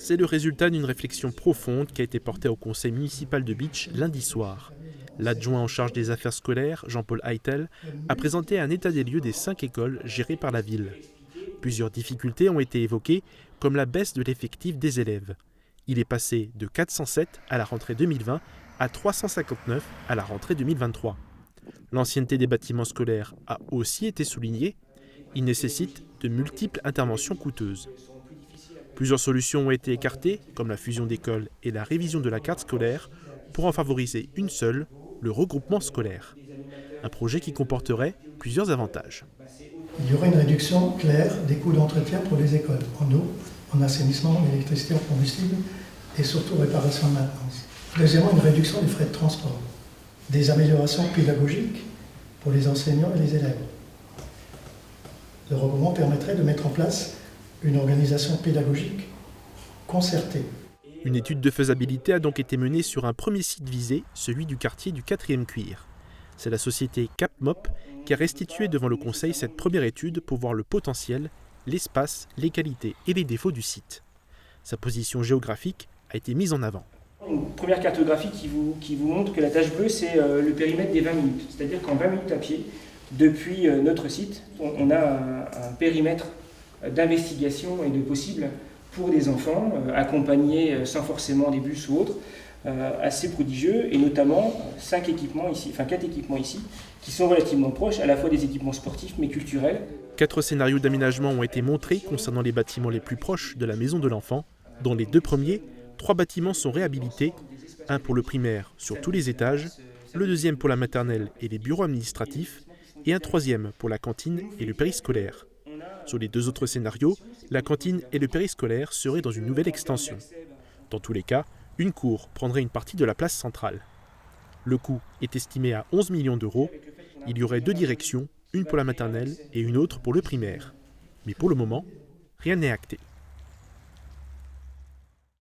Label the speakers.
Speaker 1: C'est le résultat d'une réflexion profonde qui a été portée au conseil municipal de Bitche lundi soir. L'adjoint en charge des affaires scolaires, Jean-Paul Heitel, a présenté un état des lieux des 5 écoles gérées par la ville. Plusieurs difficultés ont été évoquées, comme la baisse de l'effectif des élèves. Il est passé de 407 à la rentrée 2020 à 359 à la rentrée 2023. L'ancienneté des bâtiments scolaires a aussi été soulignée. Il nécessite de multiples interventions coûteuses. Plusieurs solutions ont été écartées, comme la fusion d'écoles et la révision de la carte scolaire, pour en favoriser une seule, le regroupement scolaire. Un projet qui comporterait plusieurs avantages.
Speaker 2: Il y aurait une réduction claire des coûts d'entretien pour les écoles, en eau, en assainissement, en électricité, en combustible et surtout réparation de maintenance. Deuxièmement, une réduction des frais de transport. Des améliorations pédagogiques pour les enseignants et les élèves. Le regroupement permettrait de mettre en place une organisation pédagogique concertée.
Speaker 1: Une étude de faisabilité a donc été menée sur un premier site visé, celui du quartier du 4e cuir. C'est la société CapMop qui a restitué devant le conseil cette première étude pour voir le potentiel, l'espace, les qualités et les défauts du site. Sa position géographique a été mise en avant.
Speaker 3: Une première cartographie qui vous montre que la tache bleue, c'est le périmètre des 20 minutes. C'est-à-dire qu'en 20 minutes à pied, depuis notre site, on a un périmètre d'investigation et de possible pour des enfants, accompagnés sans forcément des bus ou autres, assez prodigieux, et notamment 4 équipements ici, qui sont relativement proches, à la fois des équipements sportifs mais culturels.
Speaker 1: 4 scénarios d'aménagement ont été montrés concernant les bâtiments les plus proches de la maison de l'enfant. Dans les 2 premiers, 3 bâtiments sont réhabilités, un pour le primaire sur tous les étages, le deuxième pour la maternelle et les bureaux administratifs, et un troisième pour la cantine et le périscolaire. Sur les 2 autres scénarios, la cantine et le périscolaire seraient dans une nouvelle extension. Dans tous les cas, une cour prendrait une partie de la place centrale. Le coût est estimé à 11 millions d'euros. Il y aurait 2 directions, une pour la maternelle et une autre pour le primaire. Mais pour le moment, rien n'est acté.